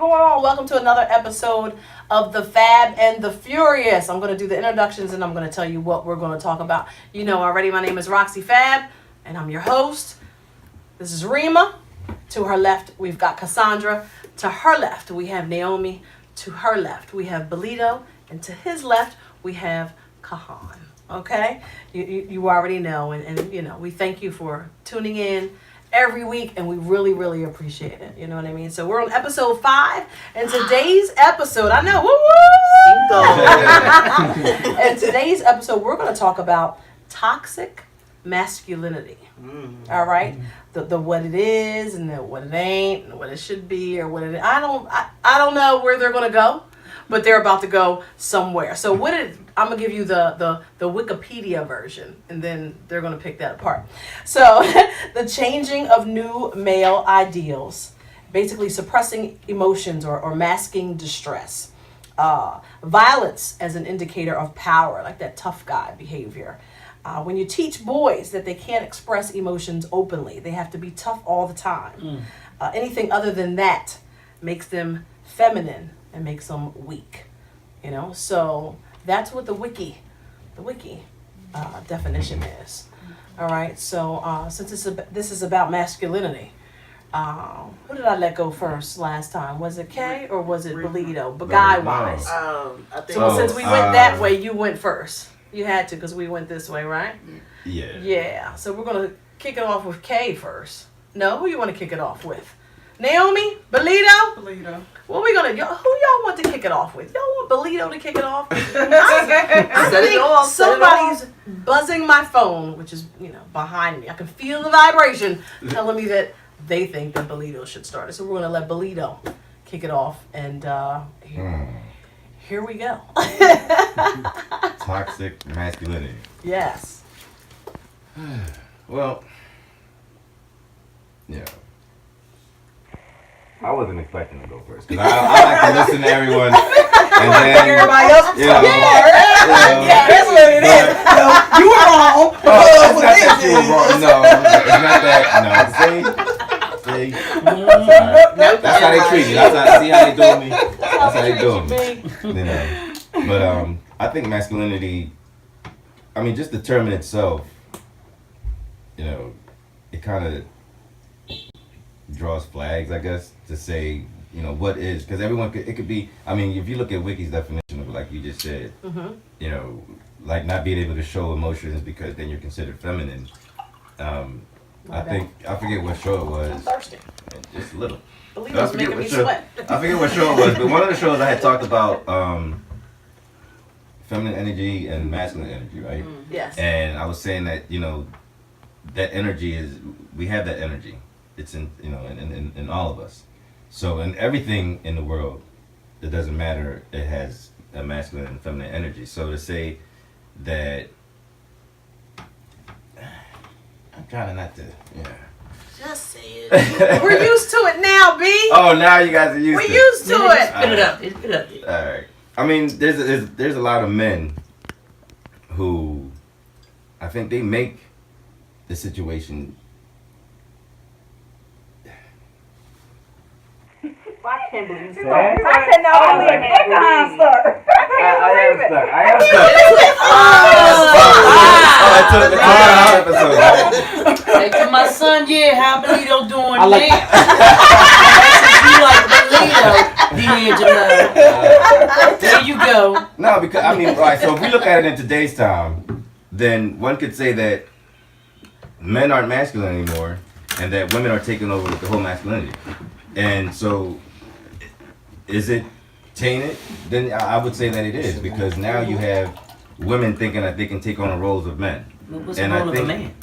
going on? Welcome to another episode of The Fab and the Furious. I'm going to do the introductions and I'm going to tell you what we're going to talk about. You know already, my name is Roxi Fab and I'm your host. This is Rema. To her left, we've got Cassandra. To her left, we have Naomi. To her left, we have Belito. And to his left, we have Kahaun. Okay? You already know. And you know, we thank you for tuning in every week, and we really, really appreciate it. You know what I mean? So we're on episode 5, and today's episode, I know, woo! And today's episode, we're going to talk about toxic masculinity. All right? The what it is, and the what it ain't, and what it should be, or what it. I don't know where they're going to go, but they're about to go somewhere. So I'm going to give you the Wikipedia version, and then they're going to pick that apart. So the changing of new male ideals, basically suppressing emotions or masking distress. Violence as an indicator of power, like that tough guy behavior. When you teach boys that they can't express emotions openly, they have to be tough all the time. Anything other than that makes them feminine and makes them weak. You know, so that's what the wiki definition is. All right, so since this is about masculinity, who did I let go first last time? Was it Kay or was it Belito? But guy-wise. I think So since we went that way, you went first. You had to because we went this way, right? Yeah. Yeah, so we're going to kick it off with Kay first. No, who you want to kick it off with? Naomi? Belito? Belito. What we gonna? Who y'all want to kick it off with? Y'all want Belito to kick it off? I think somebody's buzzing my phone, which is behind me. I can feel the vibration telling me that they think that Belito should start it. So we're gonna let Belito kick it off, and here we go. Toxic masculinity. Yes. Well, yeah. I wasn't expecting to go first because I like to listen to everyone and then Everybody else was Yeah, that's what it is. You were wrong. It's not that you were wrong. No, it's not that. No, see, that's how they treat me. See how they do me. That's how they do me. You know, but I think masculinity. I mean, just the term in itself. You know, it kind of draws flags, I guess, to say, what is, because it could be, I mean, if you look at Wiki's definition of it, like you just said, like not being able to show emotions because then you're considered feminine. I forget what show it was. I'm thirsty. Just a little. Belito's making me sweat. I forget what show it was, but one of the shows I had talked about feminine energy and masculine energy, right? Yes. And I was saying that, that energy we have that energy. It's in all of us. So in everything in the world, it doesn't matter. It has a masculine and feminine energy. So to say that, I'm trying not to. Yeah. Just say it. We're used to it now, B. Oh, now you guys are used to it. We're used to it. Spit it up. All right. I mean, there's a lot of men who, I think they make the situation. I can't believe it. I cannot believe it. I am stuck. Hey, to my son, how Belito doing I like you like Belito, D'Angelo. There you go. No, because, I mean, right, so if we look at it in today's time, then one could say that men aren't masculine anymore, and that women are taking over the whole masculinity. And so, is it tainted? Then I would say that it is, because now you have women thinking that they can take on the roles of men. What's the role of a man?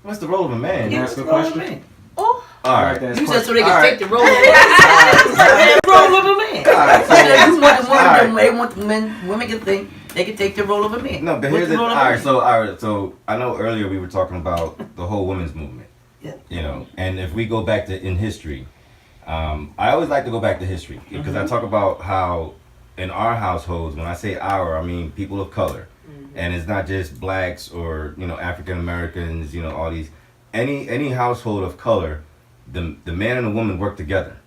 What's the role of a man? That's the question. Oh. All right. You said so they can take the role of a man. The role of a man. You want the women can think they can take the role of a man. No, but here's it. All right. So I know earlier we were talking about the whole women's movement. Yeah. And if we go back to in history, I always like to go back to history because I talk about how in our households, when I say our, I mean people of color, and it's not just blacks or African Americans, all these, any household of color, the man and the woman work together.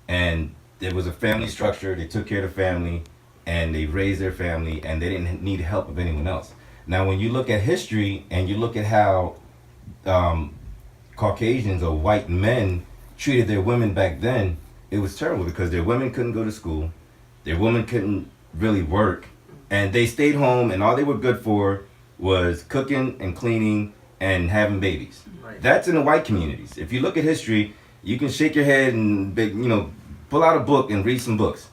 and there was a family structure. They took care of the family, and they raised their family, and they didn't need help of anyone else. Now, when you look at history and you look at how Caucasians or white men treated their women back then, it was terrible because their women couldn't go to school, their women couldn't really work, and they stayed home, and all they were good for was cooking and cleaning and having babies. Right. That's in the white communities. If you look at history, you can shake your head and pull out a book and read some books,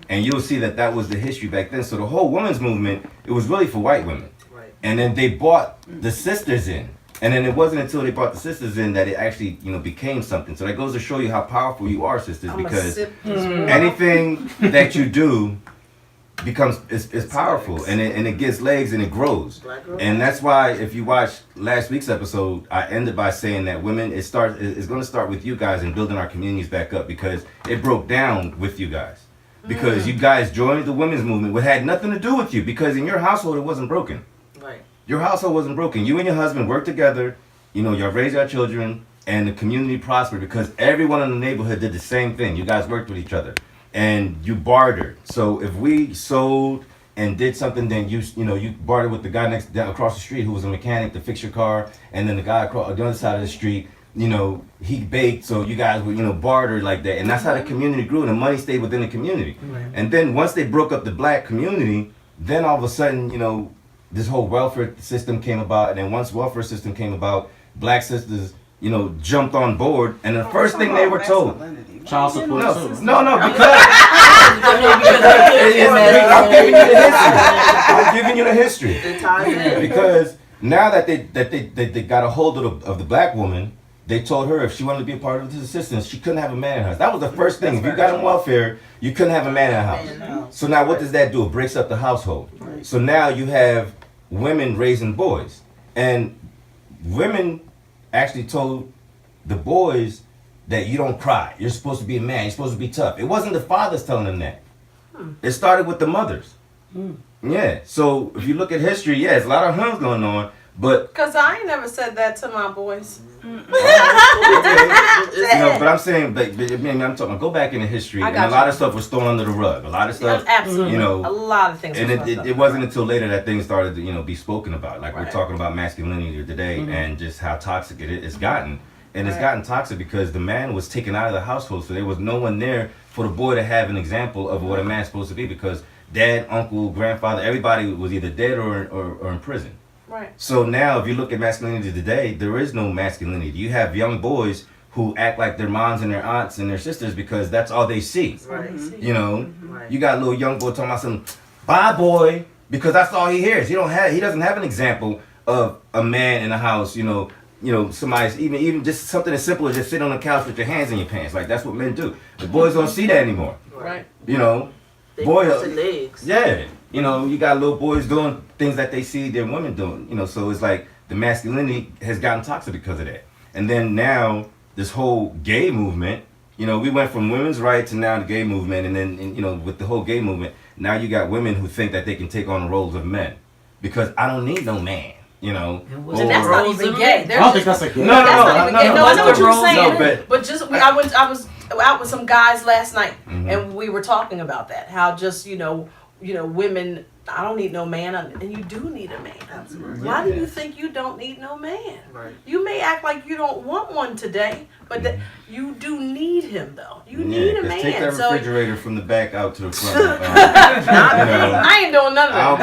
and you'll see that was the history back then. So the whole women's movement, it was really for white women. Right. And then they brought the sisters in. And then it wasn't until they brought the sisters in that it actually, became something. So that goes to show you how powerful you are, sisters, because anything that you do becomes is powerful, legs. and it gets legs and it grows. And that's why if you watch last week's episode, I ended by saying that women, it's going to start with you guys and building our communities back up, because it broke down with you guys. Because you guys joined the women's movement, which had nothing to do with you, because in your household it wasn't broken. Right. Your household wasn't broken. You and your husband worked together, y'all raised your children, and the community prospered because everyone in the neighborhood did the same thing. You guys worked with each other. And you bartered. So if we sold and did something, then you bartered with the guy across the street who was a mechanic to fix your car, and then the guy across the other side of the street, he baked. So you guys would barter like that, and that's how the community grew, and the money stayed within the community. Right. And then once they broke up the black community, then all of a sudden this whole welfare system came about, and then once welfare system came about, black sisters jumped on board, and the first thing they were told. Child support. No, because I'm giving you the history. Because now that they got a hold of the black woman, they told her if she wanted to be a part of this assistance, she couldn't have a man in her house. That was the first thing. If you got on welfare, you couldn't have a man in the house. So now what does that do? It breaks up the household. So now you have women raising boys, and women actually told the boys that you don't cry. You're supposed to be a man. You're supposed to be tough. It wasn't the fathers telling them that. It started with the mothers. Yeah. So if you look at history, there's a lot of hums going on, but because I ain't never said that to my boys. But I'm saying, I'm talking. Go back into history, and a lot of stuff was thrown under the rug. A lot of stuff, absolutely. A lot of things. And it wasn't until later that things started to be spoken about. Like we're talking about masculinity today, and just how toxic it's gotten. And it's gotten toxic because the man was taken out of the household, so there was no one there for the boy to have an example of what a man's supposed to be, because dad, uncle, grandfather, everybody was either dead or in prison. Right. So now if you look at masculinity today, there is no masculinity. You have young boys who act like their moms and their aunts and their sisters because that's all they see. Right. You got a little young boy talking about something, bye boy, because that's all he hears. He doesn't have an example of a man in the house, somebody's even just something as simple as just sitting on the couch with your hands in your pants. Like that's what men do. The boys don't see that anymore. Right. Boys, legs. Yeah. You got little boys doing things that they see their women doing. So it's like the masculinity has gotten toxic because of that. And then now this whole gay movement, we went from women's rights to now the gay movement, and then with the whole gay movement, now you got women who think that they can take on the roles of men because I don't need no man. And that's not even gay. I don't think that's a gay. No, I know what you're saying. But just I was out with some guys last night, and we were talking about that. How just women. I don't need no man, and you do need a man. Absolutely. Why do you think you don't need no man? Right. You may act like you don't want one today, but you do need him though. You need a man. Take that refrigerator from the back out to the front. I ain't doing none of that.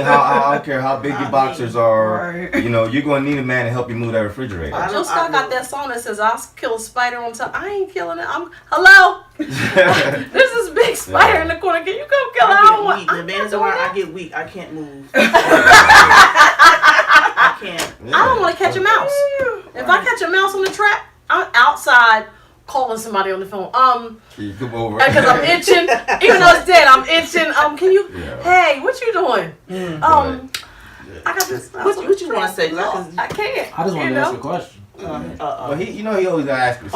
I don't care how big your boxers are. You're gonna need a man to help you move that refrigerator. Jill Scott got that song that says, "I'll kill a spider on top." I ain't killing it. Hello. There's this big spider in the corner. Can you come kill it? The man's around. I get weak. I can't move. I can't. I don't want to catch a mouse. If I catch a mouse on the trap, I'm outside calling somebody on the phone. Can you come over? Because I'm itching. Even though it's dead, I'm itching. Can you? Yeah. Hey, what you doing? I got this. What you want to say? I can't. I just want to ask a question. Well, he always gotta ask me.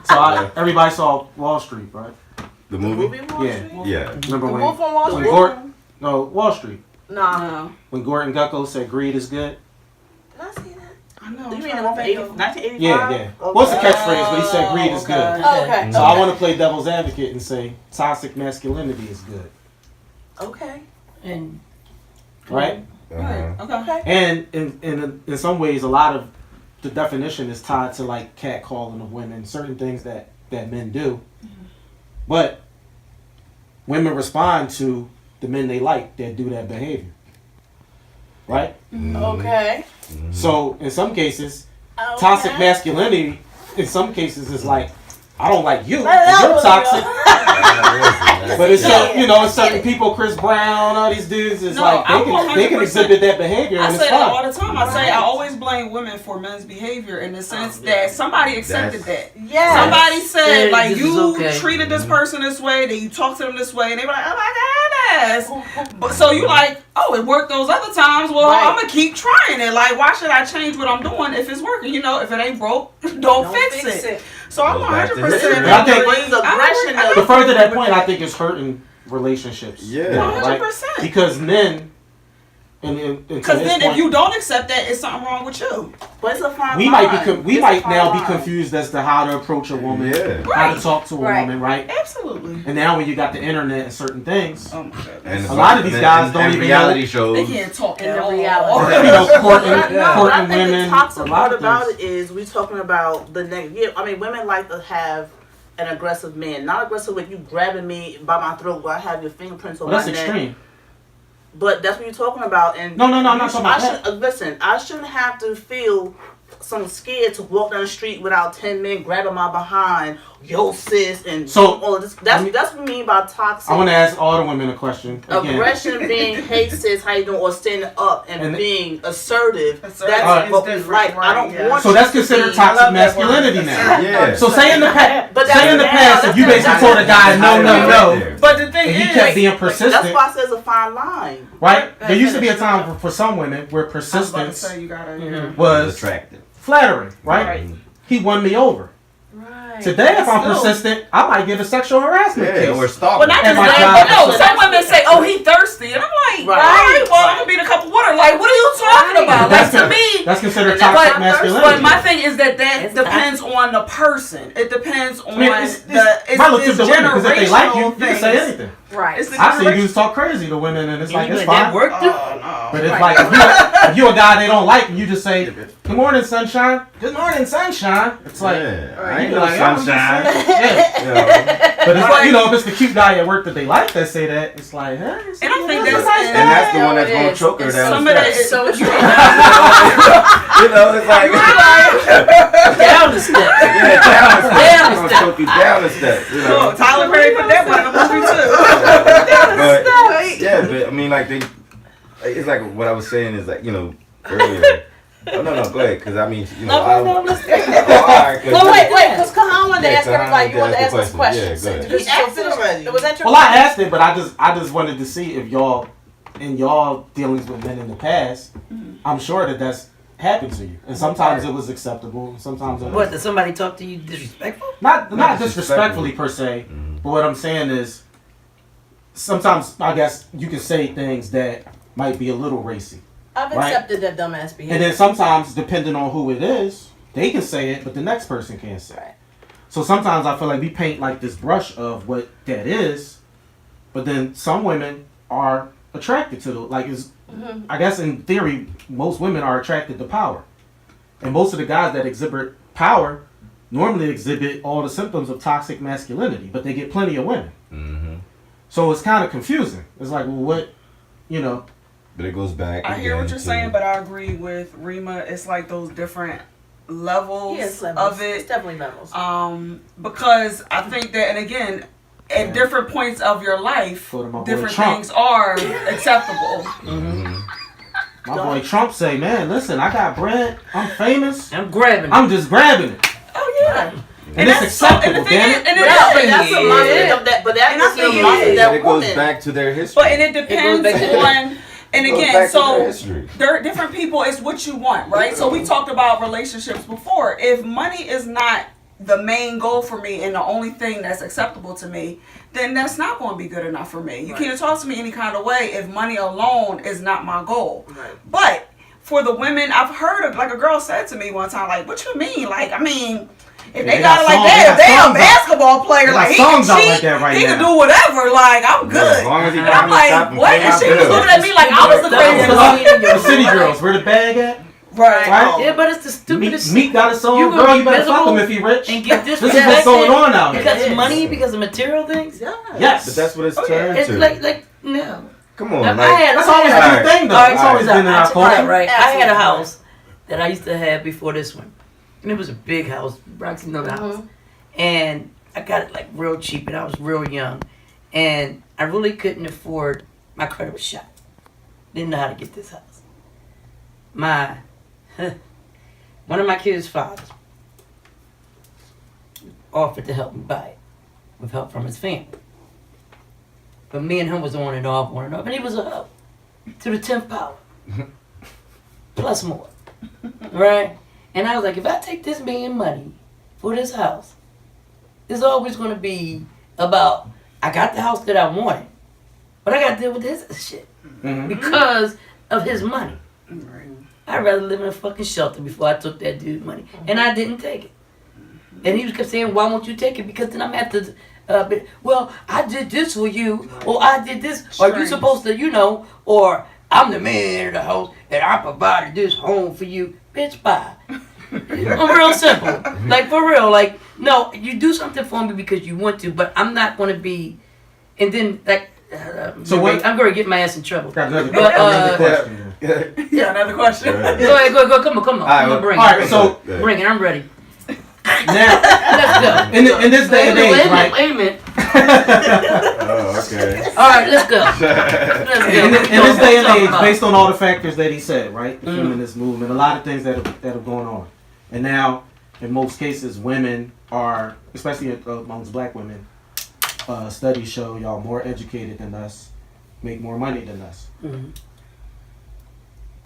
So everybody saw Wall Street, right? The movie? Yeah. Remember the when Wolf on Wall Street? Wall Street. Nah. When Gordon Gekko said greed is good. Did I see that? You mean the one from 1985? Yeah. What's the catchphrase? But he said greed is good. Okay. So I want to play devil's advocate and say toxic masculinity is good. Okay. And Right? Okay. And in some ways, a lot of the definition is tied to like catcalling of women, certain things that men do. But women respond to the men they like that do that behavior. Right? Okay. So in some cases, toxic masculinity, in some cases, is like, I don't like you, and you're toxic. But it's it's certain people, Chris Brown, all these dudes, is like they can exhibit that behavior. I and say it's that fine. all the time. I say I always blame women for men's behavior in the sense that somebody accepted that. Yeah. Somebody said like this is you okay. treated this person this way, then you talk to them this way, and they were like, oh my goodness. But so you like, oh, it worked those other times. Well, I'm gonna keep trying it. Like, why should I change what I'm doing if it's working? If it ain't broke, don't fix it. So I'm 100%. I think aggression. the further that point, I think it's hurting relationships. Yeah. 100%. Because men, and Because then if you don't accept that, it's something wrong with you. But it's a fine we line. might now be confused as to how to approach a woman, Yeah. how to talk to a woman, right? Absolutely. And now when you got the internet and certain things, Oh my God. And A lot of these guys don't even reality know. shows. They can't talk In at the all. reality. courting But I think women. the toxic a lot part of about things. it is we talking about the negative. Yeah, I mean, women like to have an aggressive man, not aggressive with you grabbing me by my throat where I have your fingerprints on Well, my that's neck. extreme. But that's what you're talking about. And No, I'm not talking about that. Listen, I shouldn't have to feel some scared to walk down the street without 10 men grabbing my behind, yo sis, and So, all of this. That's what we mean by toxic. I want to ask all the women a question. Again. Aggression being, hey sis, how you doing, or standing up and being assertive. That's Alright. what we like. I don't want. So you that's to considered be- toxic masculinity now. Yeah. So say in the past, But that's say in the now, past, that's if you basically now. told a guy no, But the thing and he is, kept being That's persistent, why I say it's a fine line. right? There used to be a time for some women where I was about to persistence say you gotta. was attractive. flattering, right? He won me over. Right. Today, if I'm Still. persistent, I might get a sexual harassment Yeah, case. or stalking. Well, not And just my that, job but no, is- some women say, oh, he thirsty. And I'm like, Right. all right, well, I'm going to beat a cup of water. Like, what are you talking about? Like, to me, That's considered but, toxic masculinity. but my thing is that It's depends on the person. It depends on I mean, it's it's relative to women, because if they like you, generational you can say things. anything. Right. It's the I've seen generation- dudes talk crazy to women, and it's like, it's that fine. worked. Oh, no. But it's like, if you're a guy they don't like, and you just say, good morning, sunshine. Good morning, sunshine. It's like, I ain't you no like, I'm just sunshine. saying- yeah. But it's like, if it's the cute guy at work that they like that say that, it's like, hey, And I think that's a that's- nice And guy. that's the one that's gonna It choke her is. down Some the of that steps. is So true. It's like down the step. yeah, down the steps. Down It's the gonna step. choke you down the steps. You know. Look, Tyler Perry put that one in the movie too. But yeah, but I mean, like it's like what I was saying is like earlier. Oh, no, go ahead, because I mean, No, let's take it. all right, No, wait, because Kahaun wanted to Yeah, ask Kahaun everybody. You wanted to ask wanted us to questions. ask the question. Yeah, go Did you asked it already. Was that your Well, I asked it, but I just wanted to see if y'all, in y'all dealings with men in the past, I'm sure that that's happened to you, and sometimes it was acceptable, and sometimes it What, was did somebody talk to you disrespectful? not Not disrespectfully per se. But what I'm saying is, sometimes I guess you can say things that might be a little racy, I've Right. accepted that dumbass behavior. and then sometimes depending on who it is, they can say it, but the next person can't say. Right. So sometimes I feel like we paint like this brush of what that is, but then some women are attracted to I guess in theory, most women are attracted to power. And most of the guys that exhibit power normally exhibit all the symptoms of toxic masculinity, but they get plenty of women. Mm-hmm. So it's kind of confusing. It's like, well, what, But it goes back. I hear again what you're to- saying, but I agree with Rema. It's like those different levels, Yes, levels. of It's it. definitely levels. Because I think that, and again, at different points of your life, Go to my boy different Trump. things are acceptable. My boy Trump say, man, listen, I got bread, I'm famous, I'm grabbing it. I'm just grabbing it. Oh yeah. And it's acceptable, and the thing damn is, it. and it That's is. a mindset of that, but that And I is the think it mindset is. of that It goes woman. back to their history. But and it depends back to on, and It goes again, back to their so history. there are different people. It's what you want, right? So we talked about relationships before. If money is not the main goal for me and the only thing that's acceptable to me, then that's not going to be good enough for me. You can't talk to me any kind of way if money alone is not my goal. Right. But for the women, I've heard of, like a girl said to me one time, like, what you mean? Like, I mean, if They they got got it like songs- that, they if they got a songs out. basketball player, They got like he can songs out cheat, like that right he can now. do whatever. Like, I'm Yeah, good. as long as he And I'm promised like, stop and what? pay And my she was bills. looking at me like I was the craziest Right. one. The city girls, where the bag at? Right. Right? Yeah, but it's the stupidest Meek got a song, You gonna girl, be you better fuck miserable him if he rich. and get This is what's going on out here. because of money, because of material things. Yes. But that's what it's Oh, turned It's to. like no. Come on, Now, like, That's always I been had a thing, though. All right, It's so always been in our culture. right. I had a Absolutely. house that I used to have before this one, and it was a big house. Roxy know the house, and I got it like real cheap, and I was real young, and I really couldn't afford. My credit was shot. Didn't know how to get this house. One of my kids' fathers offered to help me buy it with help from his family. But me and him was on and off, and he was a help to the 10th power. Plus more. Right? And I was like, if I take this man money for this house, it's always going to be about, I got the house that I wanted, but I got to deal with this shit because of his money. I'd rather live in a fucking shelter before I took that dude's money. And I didn't take it. And he kept saying, why won't you take it? Because then I'm at the, well, I did this for you, or I did this, or you supposed to, or I'm the man of the house, and I provided this home for you. Bitch, bye. I'm real simple. Like, for real. Like, no, you do something for me because you want to, but I'm not going to be, and then, like, So what- I'm going to get my ass in trouble. Got another But, question. Yeah, another question. Right. Go ahead, go, come on. All right, I'm gonna bring All it. right, so Bring it, I'm ready. now, Let's go. in this day and age, right? Wait a minute. Oh, okay. All right, let's go. Let's go. In this day and Talk age, about- based on all the factors that he said, right? The feminist movement, a lot of things that are going on. And now, in most cases, women are, especially amongst black women, studies show y'all more educated than us, make more money than us. Mhm.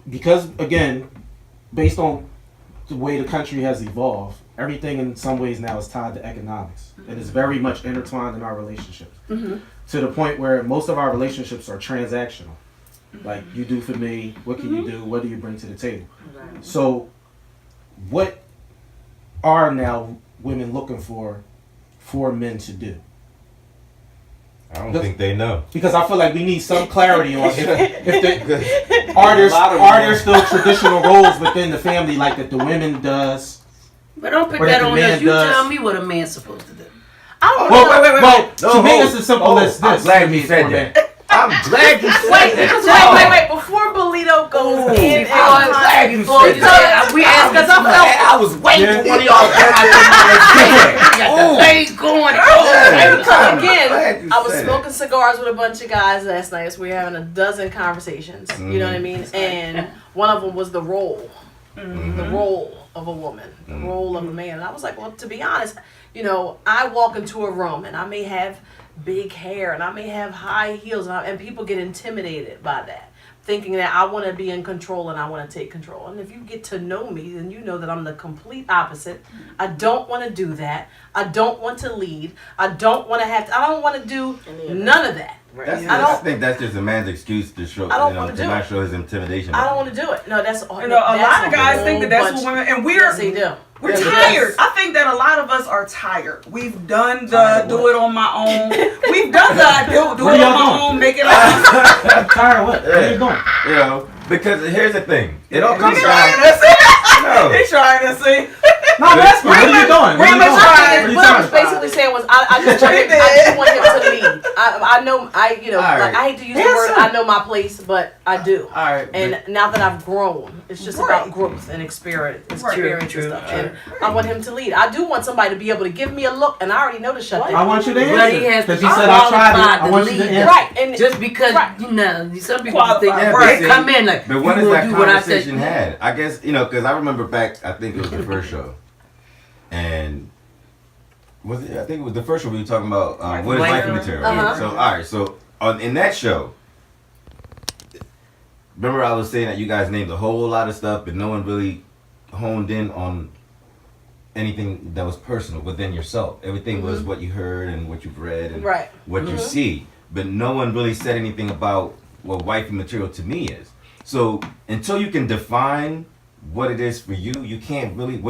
Because, again, based on the way the country has evolved, everything in some ways now is tied to economics. And it's very much intertwined in our relationships. To the point where most of our relationships are transactional. Like, you do for me, what can you do, what do you bring to the table? So, what are now women looking for men to do? I don't think they know. Because I feel like we need some clarity on if are lot there of still traditional roles within the family like that the women does. But don't put Or that that the on man us. You does. tell me what a man's supposed to do. Well, to me hold- it's as simple as this. I'm glad you for said men. that. I'm glad you said Wait, that. wait. Before Belito goes in, Before you say, we asked because I felt I was waiting for one of y'all to got the face going. because again, glad you I was said smoking cigars with a bunch of guys last night. So we were having a dozen conversations. You know what I mean? And one of them was the role. The role of a woman, the role of a man. And I was like, well, to be honest, I walk into a room and I may have big hair and I may have high heels and people get intimidated by that, thinking that I want to be in control and I want to take control. And if you get to know me, then you know that I'm the complete opposite. I don't want to do that. I don't want to lead. I don't want to do none of that. I think that's just a man's excuse to show, I don't wanna to do not it. show his intimidation. I don't want to do it. No, that's A lot of guys think that that's what women, and Yes, they do. we're Yes. tired. I think that a lot of us are tired. We've done the do it on my own. We've done the do What it are on y'all my doing? own, make it like I'm tired of what? What are you doing? Because here's the thing. It all comes he's down. trying to see. No. He's trying to see. No, I'm asking. What are you doing? What are you Rema doing? tried. What are you What I was talking about? basically saying was, I just want him to lead. I know, right. I hate to use the word, I know my place, but I do. All right. And now that I've grown, it's just about growth and experience and stuff. And I want him to lead. I do want somebody to be able to give me a look, and I already know to shut I down. want you to But he has answer. to Because be he said I tried it. qualified I to want you to lead. answer. Right, and Just because, Right. some people think Yeah, but they see, come in like, But when you is that gonna do what I said. conversation had? I guess, because I remember back, I think it was the first show. And I think it was the first show we were talking about what is wifey material. Uh-huh. So, all right, so in that show, remember I was saying that you guys named a whole lot of stuff, but no one really honed in on anything that was personal within yourself. Everything was what you heard and what you've read and what you see. But no one really said anything about what wifey material to me is. So until you can define what it is for you, you can't really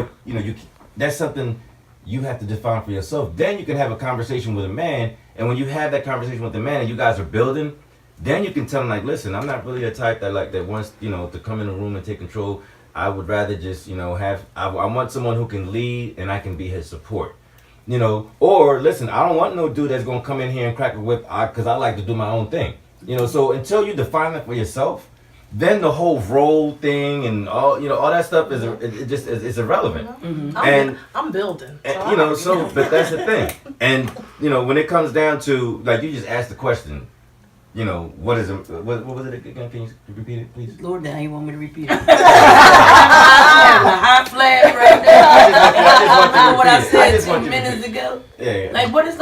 that's something you have to define for yourself. Then you can have a conversation with a man, and when you have that conversation with the man and you guys are building, then you can tell him like, listen, I'm not really a type that wants to come in the room and take control. I would rather just I want someone who can lead and I can be his support. Or listen, I don't want no dude that's gonna come in here and crack a whip because I like to do my own thing. So until you define that for yourself, then the whole role thing and all that stuff is irrelevant. Mm-hmm. I'm building. But that's the thing. And when it comes down to like you just asked the question, what is it? What was it again? Can you repeat it, please? Lord, now you want me to repeat it? I'm having a high flash right there. What I said 2 minutes ago. Yeah. Like what is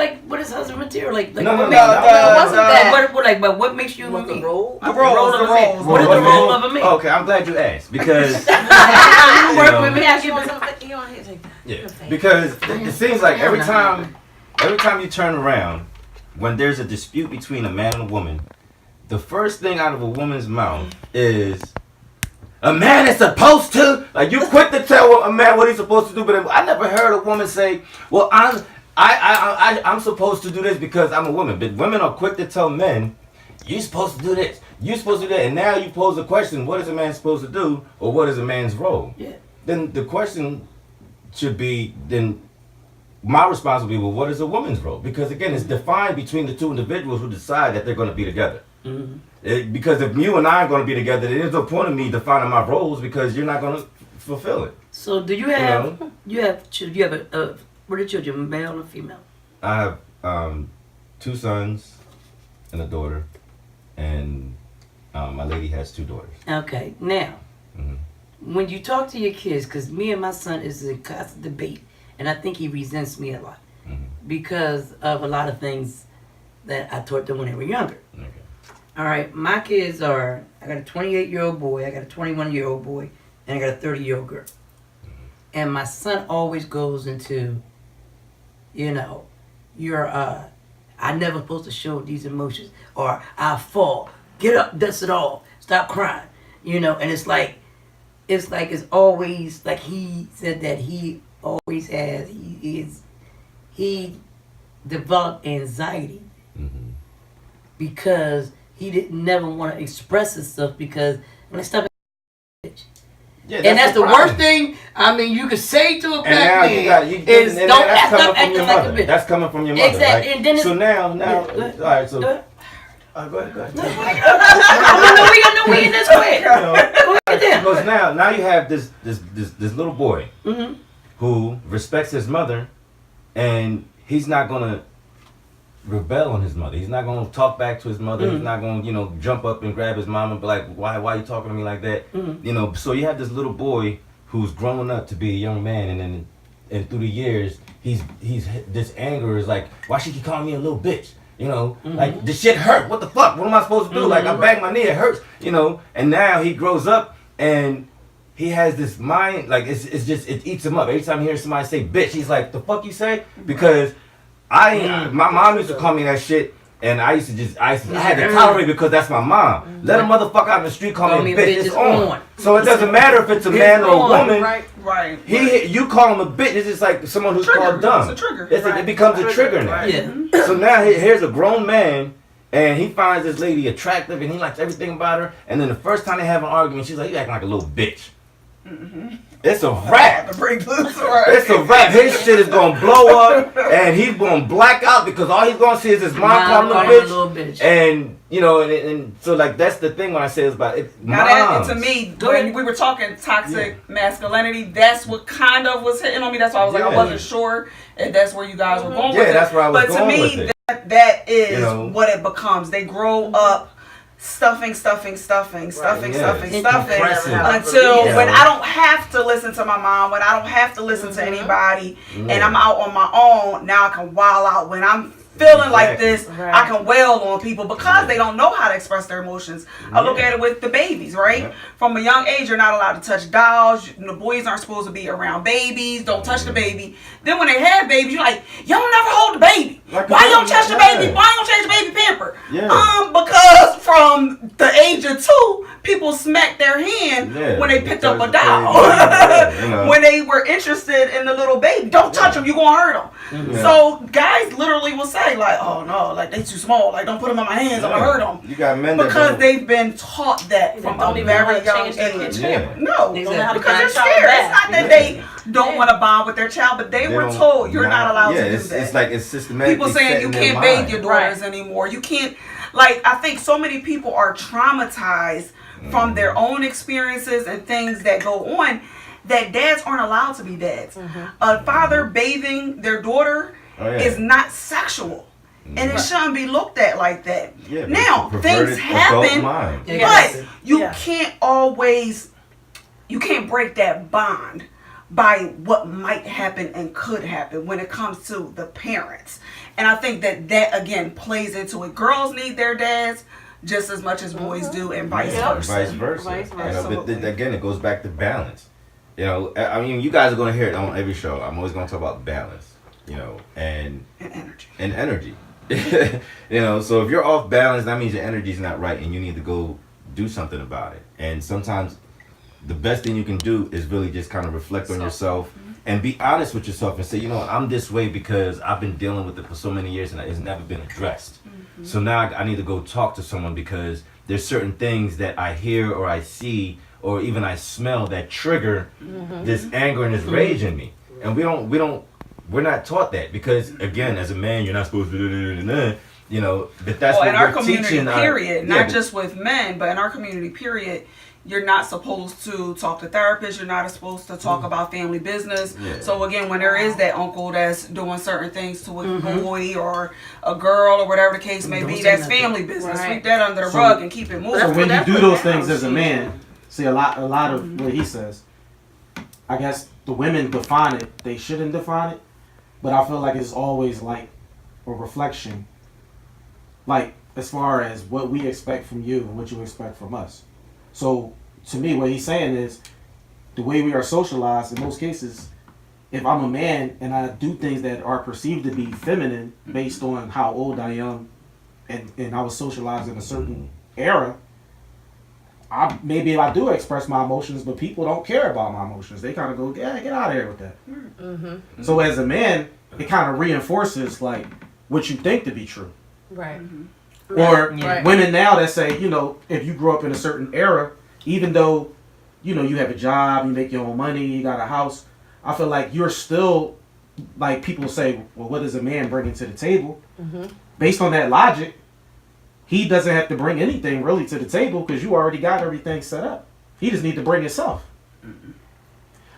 husband material? Like no, what no, makes wasn't that? But what makes you What the role? The roles. of a man? What is the role of a man? Okay, I'm glad you asked because You work with me. because it seems like every time you turn around, when there's a dispute between a man and a woman, the first thing out of a woman's mouth is, a man is supposed to, like you quick to tell a man what he's supposed to do, but I never heard a woman say, well, I'm supposed to do this because I'm a woman. But women are quick to tell men, you're supposed to do this, you're supposed to do that, and now you pose the question, what is a man supposed to do, or what is a man's role? Yeah. Then the question should be, my response will be, well, what is a woman's role? Because again, it's defined between the two individuals who decide that they're going to be together. Mm-hmm. Because if you and I are going to be together, there's no point in me defining my roles because you're not going to fulfill it. So do you have what are children, male or female? I have 2 sons and a daughter, and my lady has 2 daughters. Okay, now when you talk to your kids, because me and my son is in constant debate. And I think he resents me a lot because of a lot of things that I taught them when they were younger. Okay. All right, my kids I got a 28-year-old boy, I got a 21-year-old boy, and I got a 30-year-old girl. And my son always goes into, I never supposed to show these emotions, or I fall, get up, dust it off, stop crying, and it's always like he said that he always has, he developed anxiety because he didn't never want to express himself because when I stop Yeah, and that's the worst thing. I mean, you could say to a black man is don't stop acting like a bitch. That's coming from your mother, exactly. right? And then so now, all right. So, go ahead. We in this way. Because now you have this little boy who respects his mother, and he's not gonna rebel on his mother. He's not gonna talk back to his mother. He's not gonna jump up and grab his mom and be like, why are you talking to me like that? So you have this little boy who's growing up to be a young man, and through the years he's this anger is like, why she keep calling me a little bitch? Like this shit hurt. What the fuck? What am I supposed to do? Like I banged my knee, it hurts. And now he grows up and he has this mind, like it's just it eats him up. Every time he hears somebody say bitch, he's like, the fuck you say? Because my mom used to call me that shit, and I had to tolerate it because that's my mom. Let a motherfucker out in the street call me a bitch. It's on. So it doesn't matter if it's a man or a woman. Right. You call him a bitch. It's just like someone who's called dumb. It's a trigger. It becomes a trigger now. Right. Yeah. So now here's a grown man, and he finds this lady attractive, and he likes everything about her. And then the first time they have an argument, she's like, "You acting like a little bitch." It's a wrap. It's a wrap. His shit is gonna blow up, and he's gonna black out because all he's gonna see is his mom calling him a bitch. And and so like that's the thing when I say it's about it. Now that, to me, when we were talking toxic masculinity, that's what kind of was hitting on me. That's why I was like, I wasn't sure if that's where you guys were going with it. That's where I was going with it. But to me, that is what it becomes. They grow up stuffing until when I don't have to listen to my mom, when I don't have to listen to anybody, and I'm out on my own, now I can wild out. When I'm feeling like this, I can wail on people because they don't know how to express their emotions. I look at it with the babies, right? From a young age, you're not allowed to touch dolls. The boys aren't supposed to be around babies. Don't touch the baby. Then when they have babies, you're like, y'all never hold the baby. Why you don't touch the baby? Why you don't change the baby pamper? Because from the age of 2, people smacked their hand Yeah, when they picked up a because doll. you know. When they were interested in the little baby. Don't touch them, you gonna hurt them. Yeah. So guys literally will say like, oh no, like they too small, like don't put them in my hands, I'm gonna hurt them. You got men that Because don't- they've been taught that from don't a even know how very to young change their age. kid's Yeah. pamper. No, Don't know how to because they're find child scared. It's bath. not that they don't want to bond with their child, but they were don't- told you're not allowed to do it's, that. It's like it's systematic. People saying you can't bathe your daughters anymore. You can't, like, I think so many people are traumatized from their own experiences and things that go on that dads aren't allowed to be dads. A father bathing their daughter is not sexual. And it shouldn't be looked at like that. Yeah, now, but it's a things perverted adult happen, mind. but you Yeah. can't always, you can't break that bond by what might happen and could happen when it comes to the parents. And I think that again plays into it. Girls need their dads just as much as boys do, and vice versa. Vice versa. Vice You know, versa. but again, it goes back to balance. You know, I mean, you guys are going to hear it on every show. I'm always going to talk about balance. You know, and energy. You know, so if you're off balance, that means your energy's not right, and you need to go do something about it. And sometimes the best thing you can do is really just kind of reflect on yourself and be honest with yourself and say, you know, I'm this way because I've been dealing with it for so many years and it's never been addressed. So now I need to go talk to someone because there's certain things that I hear or I see or even I smell that trigger this anger and this rage in me. And we're not taught that because again, as a man, you're not supposed to do, you know, but that's what in our we're community teaching period, not just with men, but in our community period, you're not supposed to talk to therapists. You're not supposed to talk about family business. Yeah. So again, when there is that uncle that's doing certain things to a boy or a girl or whatever the case may Don't be, say that's nothing. family business. Right. Sweep that under the rug and keep it moving. So when you that's do what those now things as a she- man, see a lot of what he says. I guess the women define it. They shouldn't define it, but I feel like it's always like a reflection. Like as far as what we expect from you and what you expect from us. So to me, what he's saying is the way we are socialized in most cases. If I'm a man and I do things that are perceived to be feminine based on how old I am, and I was socialized in a certain era, maybe I do express my emotions, but people don't care about my emotions. They kind of go, yeah, get out of here with that. So as a man, it kind of reinforces like what you think to be true. Right. Or Right. women now that say, you know, if you grew up in a certain era, even though, you know, you have a job, you make your own money, you got a house, I feel like you're still, like people say, well, what does a man bring to the table? Based on that logic, he doesn't have to bring anything really to the table because you already got everything set up. He just need to bring himself.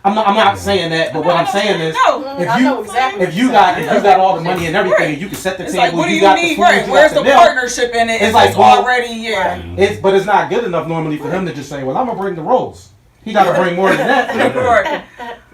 I'm not saying that, but what I'm saying is, I know exactly. if you got all the money and everything, and you can set the It's table, like, what do you you got the need? food, Right? you Where's got the milk. partnership in it? It's It's like, like well, already, But it's not good enough normally for him to just say, well, I'm going to bring the rolls. He got to bring more than that. Right.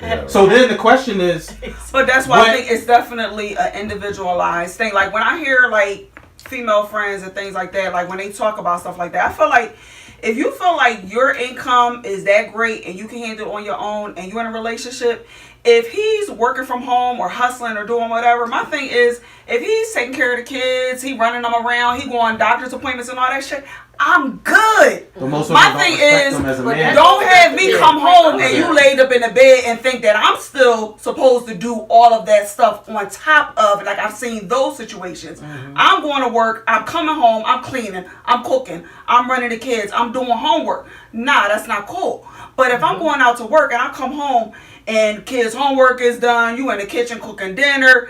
Yeah. So then the question is, But that's why What- I think it's definitely an individualized thing. Like when I hear like female friends and things like that, like when they talk about stuff like that, I feel like if you feel like your income is that great and you can handle it on your own and you're in a relationship, if he's working from home or hustling or doing whatever, my thing is if he's taking care of the kids, he running them around, he going doctor's appointments and all that shit, I'm good. but most My women don't thing respect is, them as a but man. don't have me come home and you laid up in the bed and think that I'm still supposed to do all of that stuff on top of, like I've seen those situations. I'm going to work, I'm coming home, I'm cleaning, I'm cooking, I'm running the kids, I'm doing homework. Nah, that's not cool. But if I'm going out to work and I come home and kids' homework is done, you in the kitchen cooking dinner,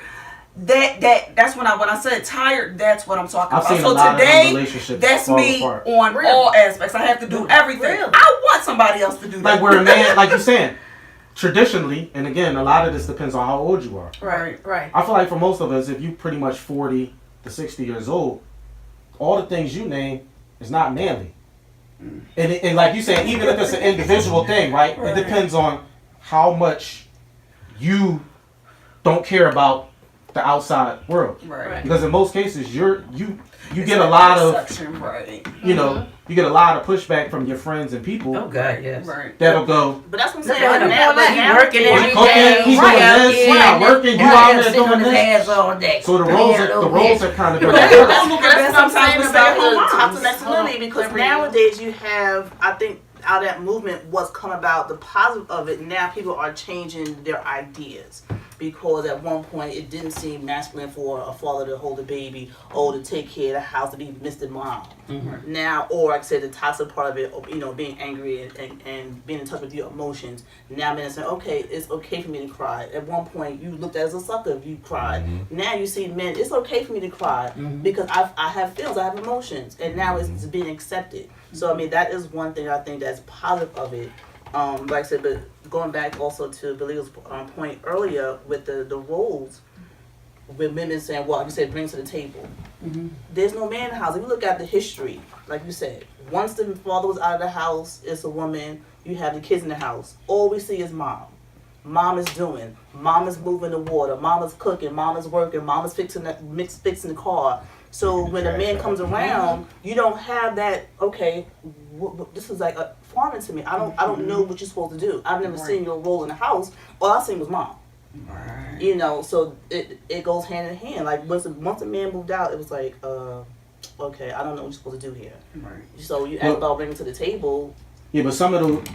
that's when I said tired, that's what I'm talking I've about. seen So a lot of today, relationships that's fall me apart. on Really? all aspects. I have to do everything. Really? I want somebody else to do that. Like where a man, like you're saying, traditionally, and again, a lot of this depends on how old you are. Right. Right. I feel like for most of us, if you pretty much 40 to 60 years old, all the things you name is not manly. And like you said, even if it's an individual thing, right? It depends on how much you don't care about the outside world. Right. Because in most cases, you get a lot of, right. you know, you get a lot of pushback from your friends and people Oh God, yes. Right. that'll go, But that's what I'm Look saying. at him. Now, Working he's every cooking, day. he's Right doing out this, there, he's not and working, you right out there there sitting on doing his this. ass all day. So the Man, roles little are kind of But reversed. that's what That's what I'm saying sometimes about with the toxic moms. masculinity, because nowadays you have, I think, out of that movement, what's come about, the positive of it, now people are changing their ideas. Because at one point it didn't seem masculine for a father to hold a baby or to take care of the house, to be Mr. Mom. Mm-hmm. Now, or like I said, the toxic part of it, you know, being angry and being in touch with your emotions. Now men are saying, okay, it's okay for me to cry. At one point you looked at as a sucker if you cried. Now you see men, it's okay for me to cry because I have feelings, I have emotions, and now it's being accepted. So I mean, that is one thing I think that's positive of it. Like I said, but going back also to Belito's point earlier with the roles, with women saying, well, like you said, bring to the table. There's no man in the house. If you look at the history, like you said, once the father was out of the house, it's a woman, you have the kids in the house. All we see is mom. Mom is doing. Mom is moving the water. Mom is cooking. Mom is working. Mom is fixing the car. So when a man comes around, you don't have that. Okay, this is like a foreign to me. I don't know what you're supposed to do. I've never seen your role in the house. All I seen was mom. Right. You know, so it goes hand in hand. Like once a man moved out, it was like, okay, I don't know what you're supposed to do here. Right. So you ask about bringing to the table. Yeah, but some of the,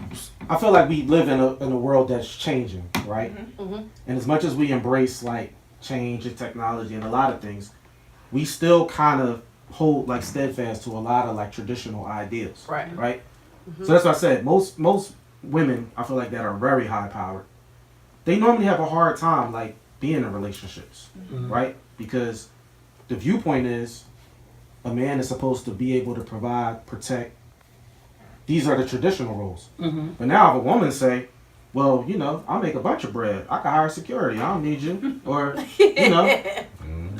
I feel like we live in a world that's changing, right? And as much as we embrace like change and technology and a lot of things, we still kind of hold like steadfast to a lot of like traditional ideas, right? So that's what I said. Most women, I feel like, that are very high powered, they normally have a hard time like being in relationships, right? Because the viewpoint is a man is supposed to be able to provide, protect. These are the traditional roles. But now if a woman say, well, you know, I make a bunch of bread, I can hire security, I don't need you, or you know,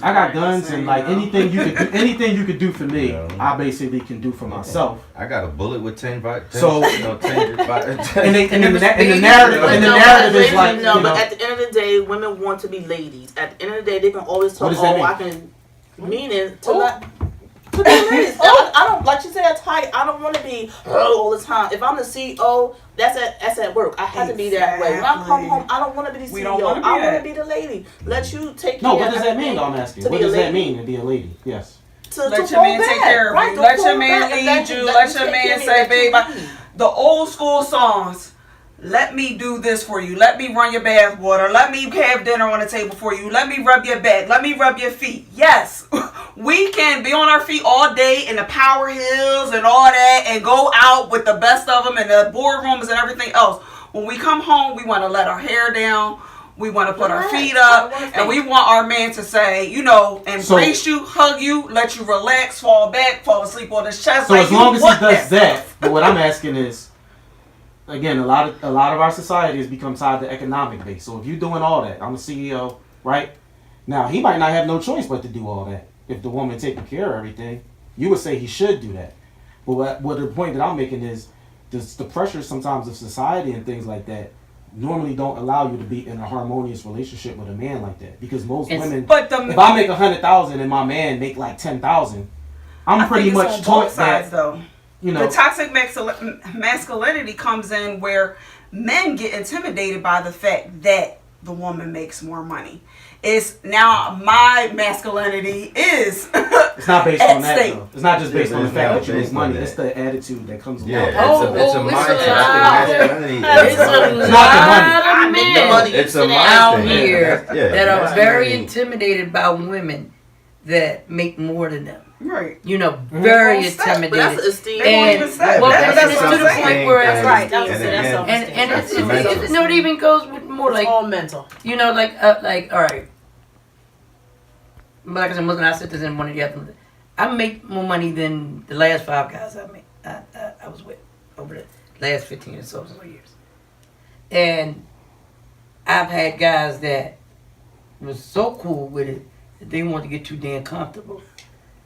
I got guns and like anything you could do for me, I basically can do for myself. I got a bullet with 10 So- and the narrative is like, no, you know, but at the end of the day, women want to be ladies. At the end of the day, they can always talk. What does that mean? I can. Meaning to not. To be ladies. I don't like you said. I don't want to be all the time. If I'm the CEO, that's at work. I have to be that way. When I come home, I don't want to be the We CEO. don't wanna be I want that. to be the lady. Let you take no, care what of does that mean? everything. I'm asking. To What be a does that lady. mean to be a lady? Yes. To Let your fall man back. take care of Right, you. don't Let fall your man back. lead you. Let Let you your take man care of say, me. babe, Let you lead. the old school songs. Let me do this for you. Let me run your bath water. Let me have dinner on the table for you. Let me rub your back. Let me rub your feet. Yes, we can be on our feet all day in the power hills and all that and go out with the best of them in the boardrooms and everything else. When we come home, we want to let our hair down. We want to put our feet up. And we want our man to say, you know, embrace you, hug you, let you relax, fall back, fall asleep on his chest. So like as long as he want does that, but what I'm asking is, again, a lot of our society has become tied to economic base. So if you're doing all that, I'm a CEO, right? Now he might not have no choice but to do all that. If the woman taking care of everything, you would say he should do that. But what the point that I'm making is, the pressures sometimes of society and things like that normally don't allow you to be in a harmonious relationship with a man like that. Because most women, if I make 100,000 and my man make like 10,000, I'm pretty much taught that. Though. You know, the toxic masculinity comes in where men get intimidated by the fact that the woman makes more money. It's now my masculinity is it's not based on that stake. though. It's not just based on the It's fact not that you make based on money. that. It's the attitude that comes along. Yeah, with it. it's a mindset. I think masculinity It's a lot of men It's a out mindset. here that are very masculinity. intimidated by women that make more than them. right. You know, very Well, But intimidated. that's esteem. They won't even say. Well, That's that's to the self-esteem point where thing. That's right. And That's again, self-esteem. and That's it's mental. you know, it even goes with more It's like, all mental. you know, like all right. But like I said, when I said this in one of the other, I make more money than the last 5 guys I was with over the last 15 or so years. And I've had guys that was so cool with it that they wanted to get too damn comfortable.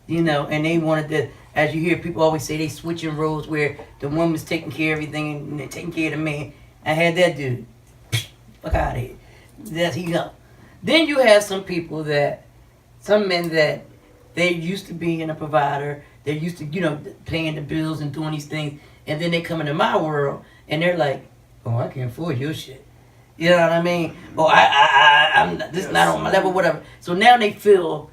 You know, and they wanted to, as you hear people always say, they switching roles where the woman's taking care of everything and they're taking care of the man. I had that dude. Fuck out of here. That's he go. Then you have some men that they used to being a provider. They're used to, paying the bills and doing these things. And then they come into my world and they're like, oh, I can't afford your shit. You know what I mean? Oh, I'm this is not on my level, whatever. So now they feel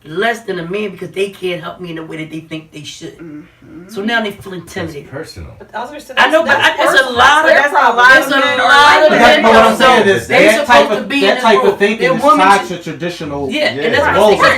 less than a man because they can't help me in the way that they think they should. Mm-hmm. So now they feel intimidated. It's personal. I know, but it's a lot of men. But what I'm saying is that type of thinking is tied to traditional and that's roles. But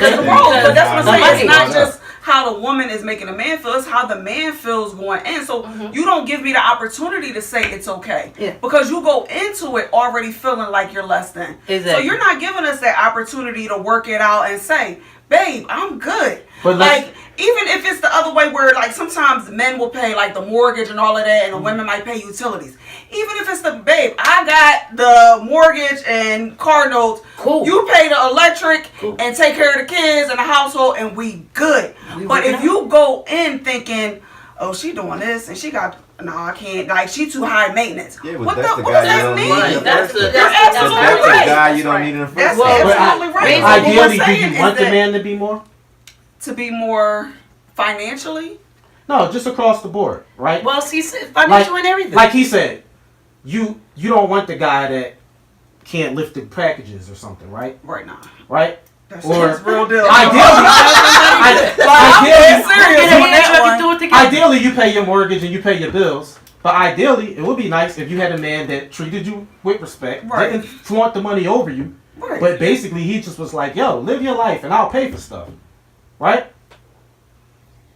that's what I'm saying. It's not just how the woman is making a man feel, it's how the man feels going in. So you don't give me the opportunity to say it's okay. Yeah. Because you go into it already feeling like you're less than. Exactly. So you're not giving us that opportunity to work it out and say, babe, I'm good. But like, even if it's the other way where like sometimes men will pay like the mortgage and all of that and the women might pay utilities. Even if it's the babe, I got the mortgage and car notes. Cool. You pay the electric and take care of the kids and the household and we good. But if you go in thinking, oh, she doing this and she got, no, I can't, like she too high maintenance. Yeah, but what that's the, the what guy does you that don't mean? need. That's That's absolutely the right. guy you don't need in the first That's place. absolutely right. Ideally, do you want the man to be more? To be more financially? No, just across the board, right? Well, he said financial and everything. Like he said, you don't want the guy that can't lift the packages or something, right? Right now. Right? That's real deal. Ideally, you pay your mortgage and you pay your bills. But ideally, it would be nice if you had a man that treated you with respect, didn't flaunt the money over you, but basically he just was like, yo, live your life and I'll pay for stuff. Right?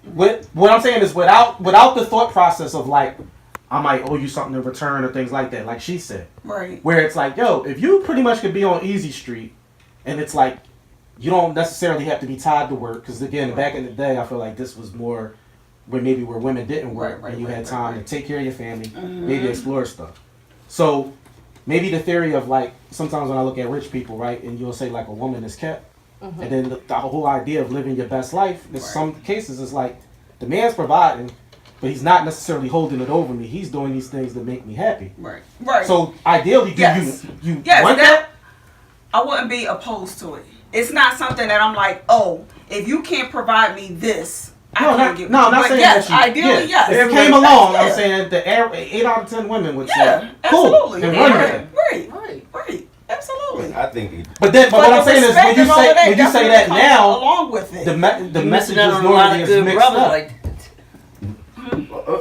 What I'm saying is without the thought process of like, I might owe you something in return or things like that, like she said. Right. Where it's like, yo, if you pretty much could be on Easy Street and it's like, you don't necessarily have to be tied to work, because again, back in the day, I feel like this was more where women didn't work and you had time to take care of your family, maybe explore stuff. So maybe the theory of like, sometimes when I look at rich people, right, and you'll say like a woman is kept, and then the whole idea of living your best life, in some cases it's like the man's providing, but he's not necessarily holding it over me. He's doing these things that make me happy. Right. Right. So ideally, you want that? I wouldn't be opposed to it. It's not something that I'm like, oh, if you can't provide me this, I can't give it. No, I'm not saying yes, that ideally, yes. If it came along, I'm saying the 8 out of 10 women would say, cool, absolutely. and run with it. Right. Absolutely. I think. But what I'm saying is, when you say that now, along with it, the message is normally is mixed up. Like,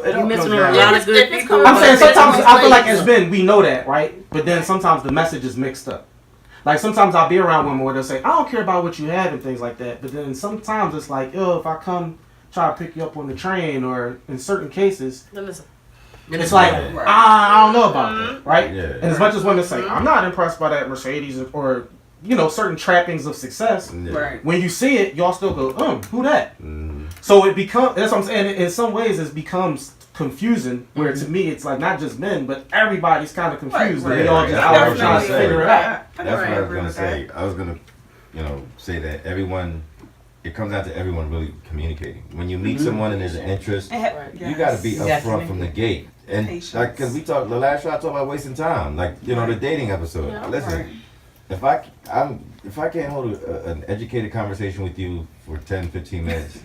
you're missing a lot of good people. I'm saying sometimes I feel like as men we know that, right? But then sometimes the message is mixed up. Like sometimes I'll be around women where they'll say, I don't care about what you have and things like that. But then sometimes it's like, oh, if I come try to pick you up on the train, or in certain cases, it's like, I don't know about that, right? Yeah. And as much as women say, I'm not impressed by that Mercedes or certain trappings of success. Right. When you see it, y'all still go, who that? So it becomes, that's what I'm saying, in some ways it becomes confusing, where to me it's like not just men, but everybody's kind of confused. And they all just out there trying to figure it out. That's what I was going to say. I was going to, say that it comes down to everyone really communicating. When you meet someone and there's an interest, you got to be upfront from the gate. And like, because we talked, the last show I talked about wasting time, like, the dating episode. Yeah. Listen, if I can't hold an educated conversation with you for 10, 15 minutes,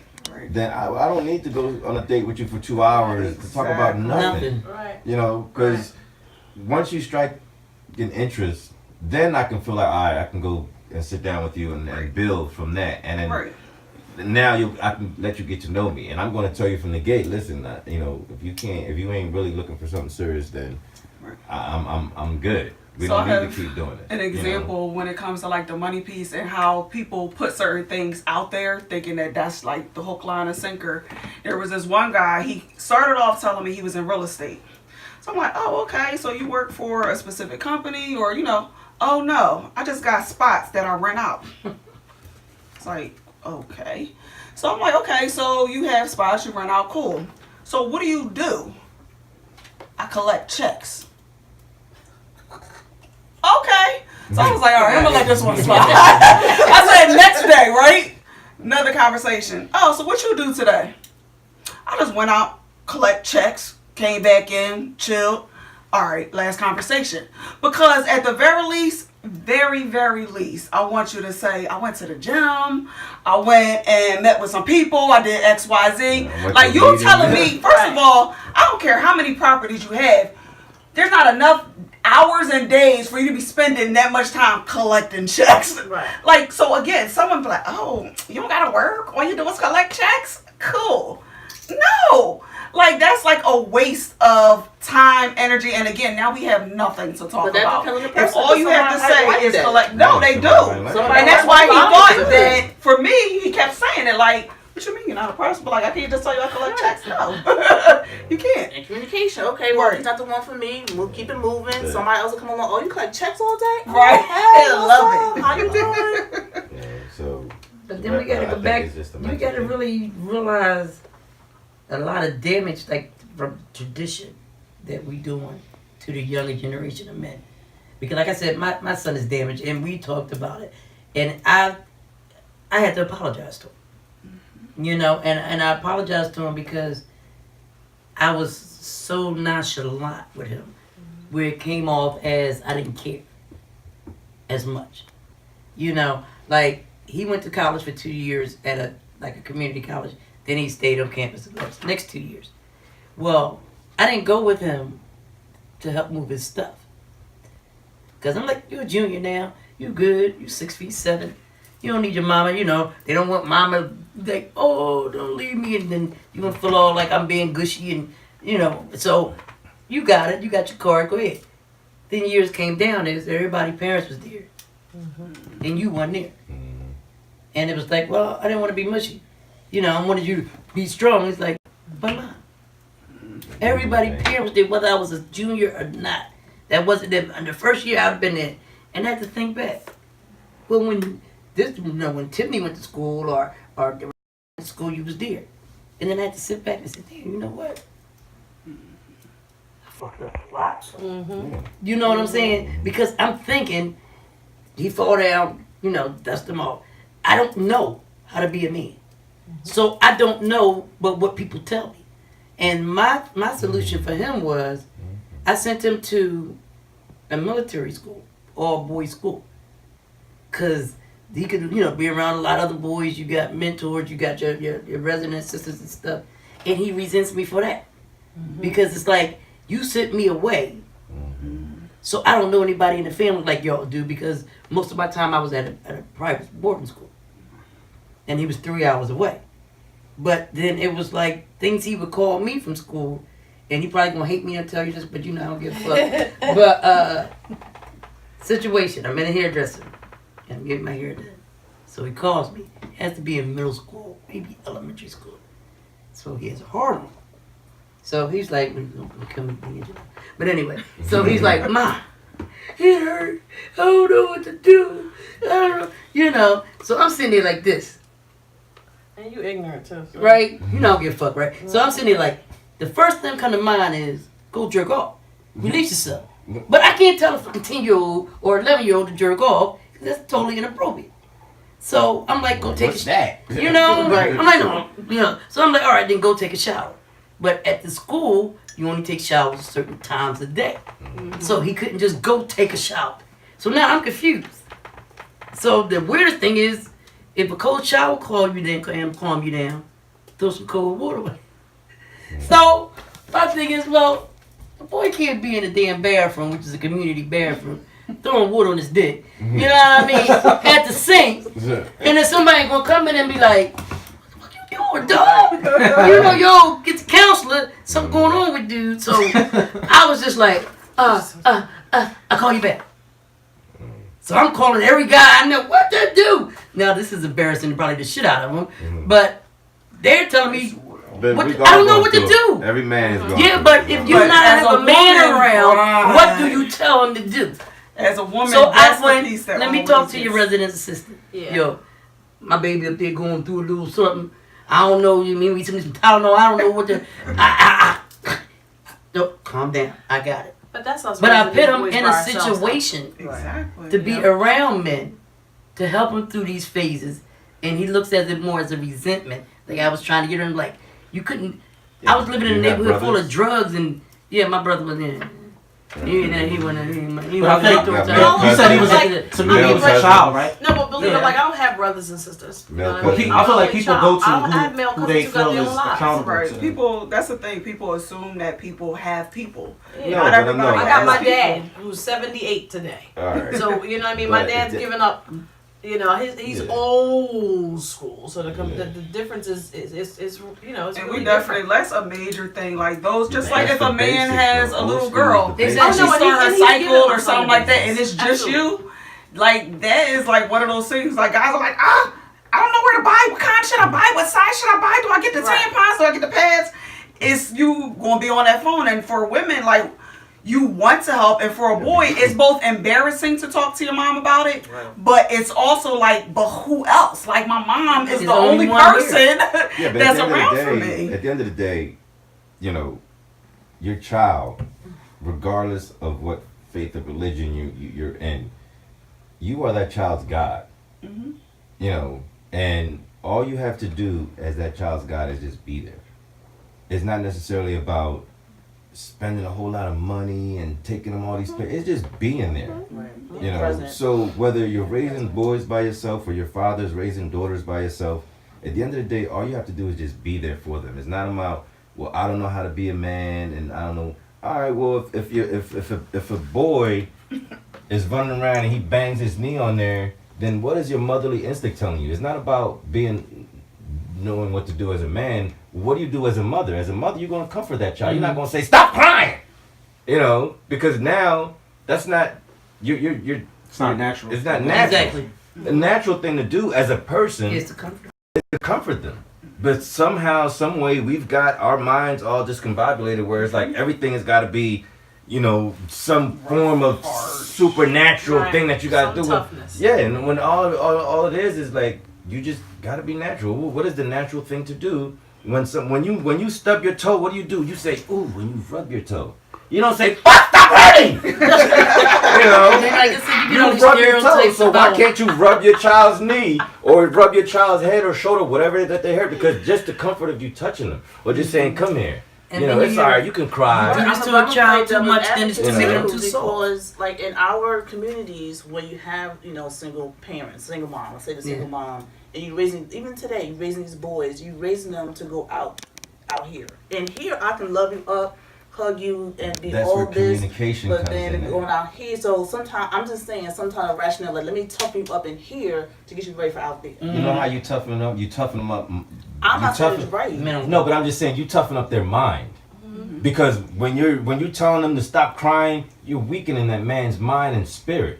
then I don't need to go on a date with you for 2 hours to talk about nothing. Right. Because once you strike an interest, then I can feel like, all right, I can go and sit down with you and build from that. And then now I can let you get to know me. And I'm going to tell you from the gate, listen, if you ain't really looking for something serious, then I'm good. We don't need to keep doing it. An example when it comes to like the money piece and how people put certain things out there thinking that that's like the hook, line, and sinker. There was this one guy, he started off telling me he was in real estate. So I'm like, oh, okay, so you work for a specific company or, oh no, I just got spots that I rent out. It's like, okay. So I'm like, okay, so you have spots, you rent out, cool. So what do? I collect checks. Okay. So I was like, all right, I'm going to let this one slide. I said, next day, right? Another conversation. Oh, so what you do today? I just went out, collect checks, came back in, chilled. All right, last conversation. Because at the very least, very, very least, I want you to say, I went to the gym, I went and met with some people, I did XYZ. Like, you telling me, first of all, I don't care how many properties you have, there's not enough hours and days for you to be spending that much time collecting checks. Right. Like, so again, someone be like, oh, you don't gotta work, all you do is collect checks? Cool. No. Like, that's like a waste of time, energy, and again, now we have nothing to talk But that about. depends on the If person, all you have to somebody say might is like that. collect, no, they do. Somebody And that's might why he like thought that. that, for me, he kept saying it like, what you mean you're not a person? But like, I can't just tell you I collect checks. No. You can't. And communication. Okay, well, Right. he's not the one for me. We'll keep it moving. Somebody else will come along. Oh, you collect checks all day? Right. Hey, They what's love up? it. How you doing? Yeah, so. But then we gotta I go think back. it's just a You mental gotta thing. really realize a lot of damage, like from tradition, that we doing to the younger generation of men. Because, like I said, my son is damaged, and we talked about it, and I had to apologize to him. You know, and I apologized to him because I was so nonchalant with him, where it came off as I didn't care as much. You know, like, he went to college for 2 years at a community college. Then he stayed on campus the next 2 years. Well, I didn't go with him to help move his stuff. Because I'm like, you're a junior now. You good. You 6'7". You don't need your mama. You know, they don't want mama, like, oh, don't leave me. And then you going to feel all like I'm being gushy. And, you know, so you got it. You got your card. Go ahead. Then years came down. Everybody's parents was there. And you weren't there. And it was like, well, I didn't want to be mushy. You know, I wanted you to be strong. It's like, but mom. Everybody parents did, whether I was a junior or not. That wasn't them. And the first year I've been in, and I had to think back. Well, when Tiffany went to school or the school, you was there, and then I had to sit back and say, damn, you know what? I fucked up a lot. You know what I'm saying? Because I'm thinking, he fall down, you know, dust him off. I don't know how to be a man, so I don't know but what people tell me. And my solution for him was, I sent him to a military school, all boys school, cause he could, you know, be around a lot of other boys. You got mentors, you got your resident assistants and stuff, and he resents me for that, because it's like, you sent me away, so I don't know anybody in the family like y'all do, because most of my time I was at a private boarding school, and he was 3 hours away. But then it was like things he would call me from school, and he probably gonna hate me and tell you this, but you know I don't give a fuck. But situation, I'm in a hairdresser, and I'm getting my hair done. So he calls me. It has to be in middle school, maybe elementary school. So he has a hard on. So he's like, come and be. But anyway, so he's like, Ma, it hurt. I don't know what to do. I don't know. You know. So I'm sitting there like this. And you ignorant too. So. Right? You know I don't give a fuck, right? So I'm sitting there like, the first thing come to mind is, go jerk off. Release yourself. But I can't tell a fucking 10-year-old or 11-year-old to jerk off, because that's totally inappropriate. So I'm like, go take a shower. You know? I'm like, no. You know. So I'm like, all right, then go take a shower. But at the school, you only take showers certain times a day. So he couldn't just go take a shower. So now I'm confused. So the weirdest thing is, if a cold shower calm you down, throw some cold water away. So my thing is, well, the boy can't be in a damn bathroom, which is a community bathroom, throwing water on his dick. You know what I mean? At the sink. And then somebody gonna come in and be like, what you doing, dog? You know, yo, get the counselor, something going on with dude. So I was just like, I'll call you back. So I'm calling every guy I know, what to do? Now this is embarrassing, probably the shit out of them, but they're telling me, I don't know what to do. Every man is going. Yeah, but if you're not have a man around, what do you tell him to do? As a woman, So that's I went, the piece that let me always talk to gets- your resident assistant. Yeah. Yo, my baby up there going through a little something. I don't know, you mean we send some Tylenol, I don't know what to, No, calm down, I got it. But that's us. But I raising put these him boys in by a ourselves. situation Exactly. to be yeah. around men, to help him through these phases, and he looks at it more as a resentment. Like I was trying to get him, like, you couldn't, I was living in a neighborhood full of drugs, and yeah, my brother was in it. He went. He But I think towards you that. you said he was like- to me he was a Male child, right? No, but believe Yeah. it, like I don't have brothers and sisters. You know what I Male mean? cousins. I feel like I'm a people child. go to I have male who they cousins who got feel their is own lives. accountable Right. to. People, that's the thing. People assume that people have people. Yeah. No, Not but everybody no. I got my has people. dad who's 78 today. All right. So you know what I mean. My But dad's it- giving up. You know, he's Yeah. old school. So the Yeah. the difference is you know it's And really we definitely, different. that's a major thing. Like those, just Yeah, like that's if a the man basics, has though. a Old little school girl, is the and basics. she Oh, no, and start her he's giving cycle up or on something the like that, and business. it's just Absolutely. you, like that is like one of those things. Like guys are like, I don't know where to buy. What kind should I buy? What size should I buy? Do I get the Right. tampons? Do I get the pads? It's you gonna be on that phone, and for women, like. You want to help, and for a boy, it's both embarrassing to talk to your mom about it, but it's also like, but who else? Like my mom is She's the only one person Yeah, but that's at the end around of for the day, me. At the end of the day, you know, your child, regardless of what faith or religion you're in, you are that child's God. Mhm. You know, and all you have to do as that child's God is just be there. It's not necessarily about spending a whole lot of money and taking them all these places. It's just being there. Right. You know, Present. so whether you're raising boys by yourself or your father's raising daughters by yourself, at the end of the day, all you have to do is just be there for them. It's not about, well, I don't know how to be a man, and I don't know. All right, well, if a boy is running around and he bangs his knee on there, then what is your motherly instinct telling you? It's not about knowing what to do as a man. What do you do as a mother? As a mother, you're gonna comfort that child. You're not gonna say, "Stop crying," you know, because now that's not you're. It's not natural. It's not natural. Exactly. The natural thing to do as a person It's the comfort. to comfort them. But somehow, some way, we've got our minds all discombobulated where it's like everything has got to be, you know, some form of supernatural Right. thing that you got to Some do. toughness. Yeah, and when all it is like you just got to be natural. What is the natural thing to do when you stub your toe? What do? You say, "Ooh," when you rub your toe. You don't say, "Stop hurting." You know. And then, like I said, you You get all these rub your toe, stereotypes so why about. can't you rub your child's knee or rub your child's head or shoulder, whatever that they hurt? Because just the comfort of you touching them or just saying, "Come here," And you know, then it's you- alright. You can cry. Do this to a child too much, then it's just making them too soft. Because, like in our communities, when you have single parents, single mom, let's say the single Yeah. mom, and you raising even today, you raising these boys, you raising them to go out here. And here, I can love you up, hug you, and be That's all where this. communication But comes in. then there. going out here, so sometimes I'm just saying, sometimes rational, like let me toughen you up in here to get you ready for out there. You know how you toughen them up? You toughen them up. I'm you not saying toughen- it's right. Minimum. No, but I'm just saying you toughen up their mind. Because when you're telling them to stop crying, you're weakening that man's mind and spirit.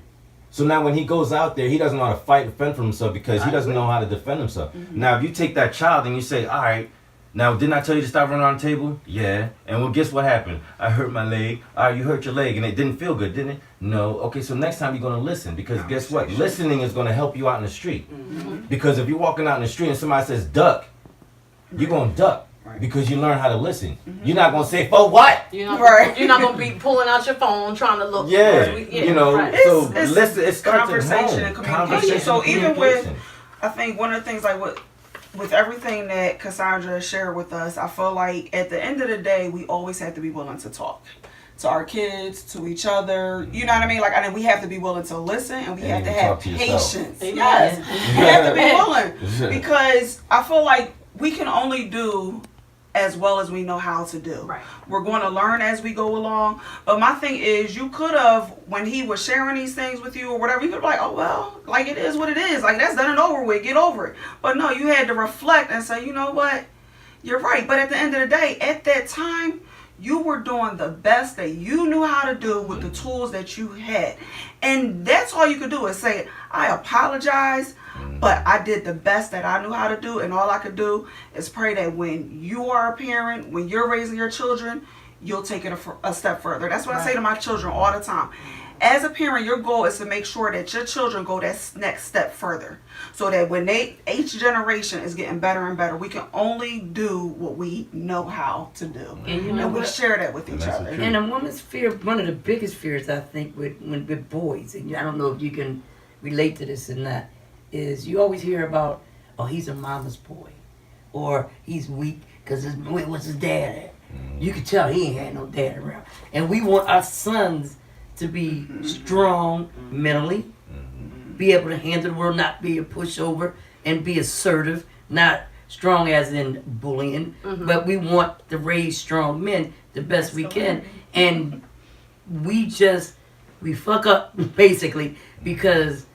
So now when he goes out there, he doesn't know how to fight and defend for himself because he doesn't know how to defend himself. Now if you take that child and you say, "All right, now didn't I tell you to stop running around the table?" "Yeah." "And well, guess what happened?" "I hurt my leg." "All right, you hurt your leg and it didn't feel good, didn't it?" "No." "Okay, so next time you're going to listen because guess what? Listening is going to help you out in the street. Because if you're walking out in the street and somebody says duck, you're going to duck. Because you learn how to listen. You're not gonna say, "For what?" You're not, Right. you're not gonna be pulling out your phone trying to look. Yeah, you know. right. So It's listen, it starts conversation at home. and communication. Conversation So and even with- communication. I think one of the things like with everything that Cassandra shared with us, I feel like at the end of the day, we always have to be willing to talk to our kids, to each other. You know what I mean? Like, I mean, we have to be willing to listen, and we And have to even have talk to yourself. patience. Amen. Yes, we have to be willing Yeah. because I feel like we can only do as well as we know how to do. Right. We're going to learn as we go along. But my thing is, you could have, when he was sharing these things with you or whatever, you could be like, "Oh, well, like it is what it is. Like that's done and over with. Get over it." But no, you had to reflect and say, "You know what? You're right." But at the end of the day, at that time, you were doing the best that you knew how to do with the tools that you had. And that's all you could do is say, "I apologize, but I did the best that I knew how to do." And all I could do is pray that when you are a parent, when you're raising your children, you'll take it a step further. That's what I say to my children all the time. As a parent, your goal is to make sure that your children go that next step further. So that when each generation is getting better and better, we can only do what we know how to do. And you know And we what? share that with And each that's the other. truth. And a woman's fear, one of the biggest fears I think with boys, and I don't know if you can relate to this or not, is you always hear about, "Oh, he's a mama's boy," or "He's weak because what's his dad at?" You could tell he ain't had no dad around. And we want our sons to be strong mentally, be able to handle the world, not be a pushover, and be assertive, not strong as in bullying, but we want to raise strong men the best we can. And we fuck up basically because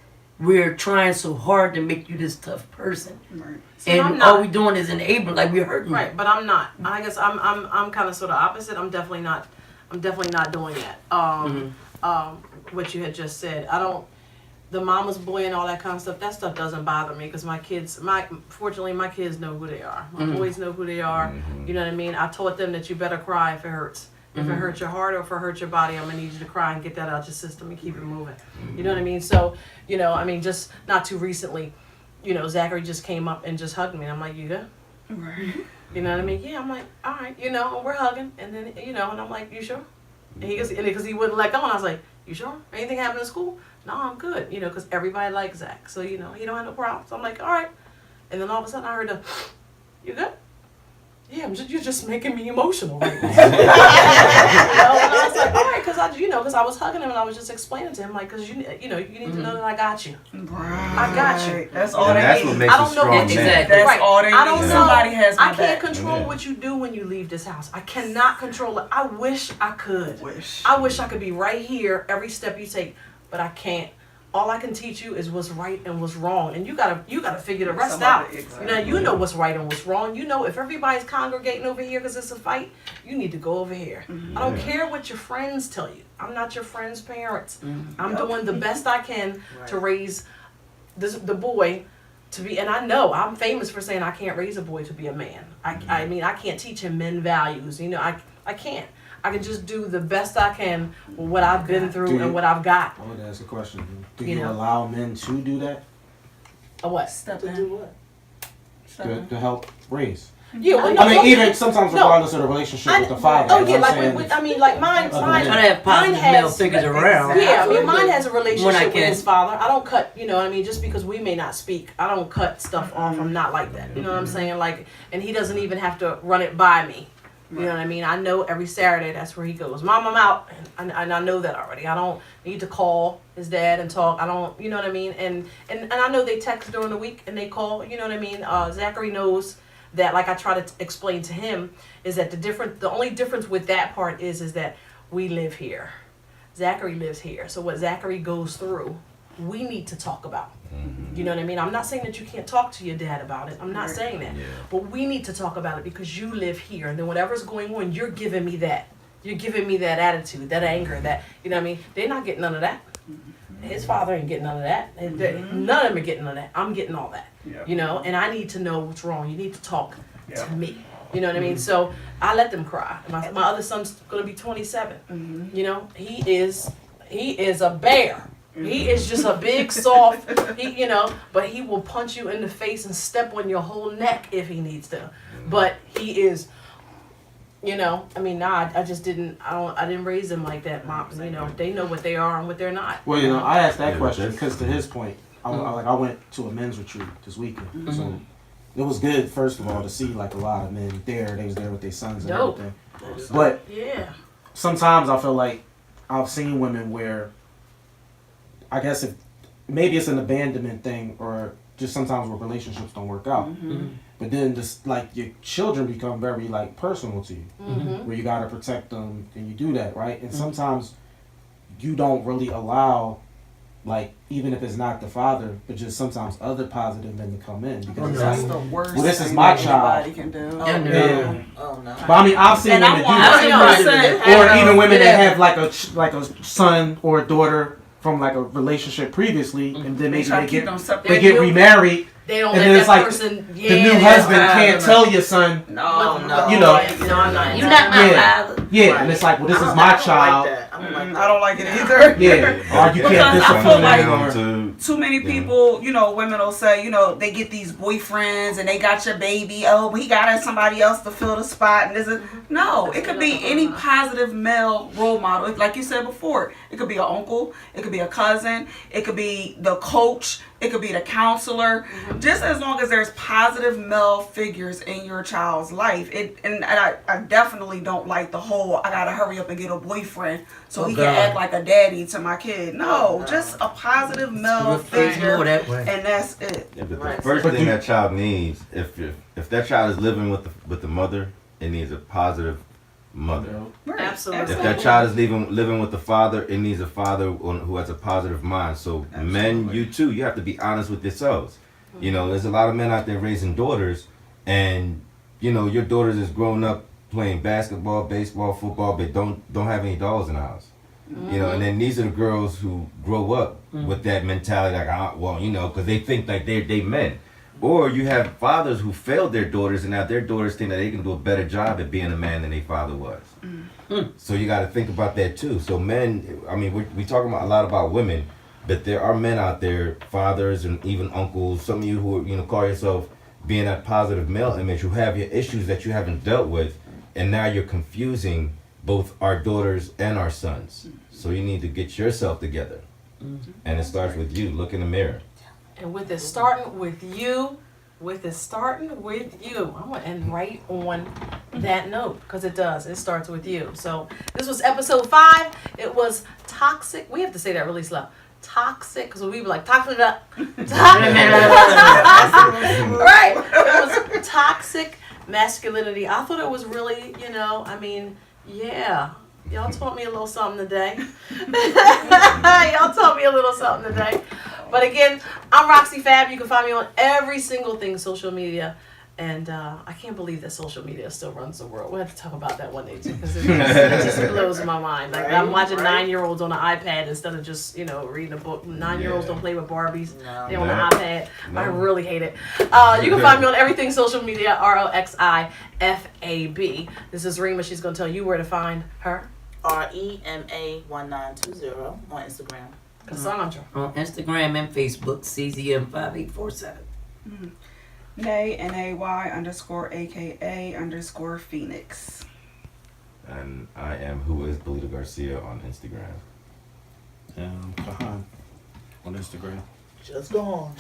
we're trying so hard to make you this tough person. Right. And all we're doing is enabling, like we're hurting. Right, but I'm not. I guess I'm kind of sort of opposite. I'm definitely not doing that. What you had just said, I don't. The mama's boy and all that kind of stuff. That stuff doesn't bother me because fortunately my kids know who they are. My boys know who they are. You know what I mean. I taught them that you better cry if it hurts. If it hurts your heart or if it hurts your body, I'm gonna need you to cry and get that out your system and keep it moving. You know what I mean? So, just not too recently, Zachary just came up and just hugged me. And I'm like, you good? Right. You know what I mean? Yeah, I'm like, all right, and we're hugging. And then, and I'm like, you sure? And he goes, because he wouldn't let go. And I was like, you sure? Anything happened in school? No, I'm good. Because everybody likes Zach. So, he don't have no problem. So I'm like, all right. And then all of a sudden I heard you good? Yeah, you're just making me emotional right now. And I was like, all right, because I was hugging him and I was just explaining to him, like, because you need to know that I got you. Right. I got you. That's all that's what makes I don't a know strong what man. That's right. all they need. I don't know. Somebody has my I can't back. control what you do when you leave this house. I cannot control it. I wish I could. Wish. I wish I could be right here every step you take, but I can't. All I can teach you is what's right and what's wrong, and you gotta figure the rest out. Exactly. You know what's right and what's wrong. If everybody's congregating over here because it's a fight, you need to go over here. I don't care what your friends tell you. I'm not your friend's parents. I'm doing the best I can to raise the boy to be, and I know I'm famous for saying I can't raise a boy to be a man. I mean I can't teach him men values. I can't. I can just do the best I can with what I've been through and what I've got. I would ask a question. Do you allow men to do that? A what? Step To in. do what? To help raise? Yeah, well, I mean, even sometimes regardless of the relationship with the father. Oh you yeah, know what I'm saying? like mine. Try to have positive male figures around. Yeah, I mean, mine has a When I relationship with can. his father. I don't cut, just because we may not speak, I don't cut stuff off. I'm not like that. You know what I'm saying? Like, and he doesn't even have to run it by me. You know what I mean? I know every Saturday that's where he goes, Mom, I'm out. And I know that already. I don't need to call his dad and talk. I don't, you know what I mean? And I know they text during the week and they call, you know what I mean? Zachary knows that, like I try to explain to him, is that the only difference with that part is that we live here. Zachary lives here. So what Zachary goes through, we need to talk about. You know what I mean? I'm not saying that you can't talk to your dad about it. I'm not saying that. Yeah. But we need to talk about it because you live here. And then whatever's going on, you're giving me that. You're giving me that attitude, that anger, that, you know what I mean? They're not getting none of that. His father ain't getting none of that. None of them are getting none of that. I'm getting all that. Yeah. And I need to know what's wrong. You need to talk to me. You know what I mean? So I let them cry. My other son's going to be 27. He is a bear. He is just a big soft, but he will punch you in the face and step on your whole neck if he needs to. But he is, I just didn't, I didn't raise them like that, Mom. They know what they are and what they're not. Well, I asked that question because to his point, I went to a men's retreat this weekend. So it was good, first of all, to see like a lot of men there. They was there with their sons and everything. But sometimes I feel like I've seen women where, I guess maybe it's an abandonment thing or just sometimes where relationships don't work out. But then just like your children become very like personal to you, where you gotta protect them and you do that, right? And sometimes you don't really allow, like, even if it's not the father, but just sometimes other positive men to come in because That's it's the like, worst well, this is thing my that child. anybody can do. Oh no. But I mean, I've seen women do that, or even women that have like a son or a daughter from like a relationship previously, and then maybe they get remarried. They don't and let then it's that like person. the new husband can't tell your son. No. I'm not. You're not my father. Yeah, and it's like, well, this is my child. I don't like that. I don't like it either. Yeah, or you can't Because I feel discipline like him. too many people, you know, women will say, you know, they get these boyfriends and they got your baby. Oh, he got somebody else to fill the spot. And no, it could be any positive male role model. Like you said before, it could be an uncle, it could be a cousin, it could be the coach, it could be the counselor. Just as long as there's positive male figures in your child's life. And I definitely don't like the whole, I gotta hurry up and get a boyfriend so he can act like a daddy to my kid. No, just a positive male figure, and that's it. Yeah, but the first thing that child needs, if that child is living with the mother, it needs a positive mother. Absolutely. If that child is living with the father, it needs a father who has a positive mind. So men, you too, you have to be honest with yourselves. You know, there's a lot of men out there raising daughters, and you know your daughters is growing up playing basketball, baseball, football, but don't have any dolls in the house. You know, and then these are the girls who grow up with that mentality, like, well, you know, because they think like they men. Or you have fathers who failed their daughters, and now their daughters think that they can do a better job at being a man than their father was. So you got to think about that too. So men, I mean, we talking about a lot about women, but there are men out there, fathers and even uncles. Some of you who you know call yourself being that positive male image, who have your issues that you haven't dealt with, and now you're confusing both our daughters and our sons. So you need to get yourself together, and it starts with you. Look in the mirror. And with it starting with you, I'm going to end right on that note, because it does. It starts with you. So this was episode 5. It was toxic. We have to say that really slow. Toxic, because we were like, toxic it up. Right. It was toxic masculinity. I thought it was really, you know, I mean, yeah. Y'all taught me a little something today. Y'all taught me a little something today. But again, I'm Roxi Fab. You can find me on every single thing social media. And I can't believe that social media still runs the world. We'll have to talk about that one day too, because it just blows my mind. Like I'm watching 9-year-olds on an iPad instead of just, you know, reading a book. 9-year-olds don't play with Barbies. They're on the iPad. I really hate it. You can find me on everything social media, ROXIFAB. This is Rema. She's going to tell you where to find her. REMA1920 on Instagram. Cassandra. On Instagram and Facebook, CZM5847. Nay, NAY_AKA_Phoenix. And I am who is Belito Garcia on Instagram. Kahaun on Instagram. Just go on.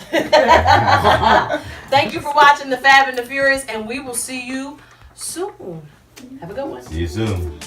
Thank you for watching The Fab and the Furious, and we will see you soon. Have a good one. See you soon.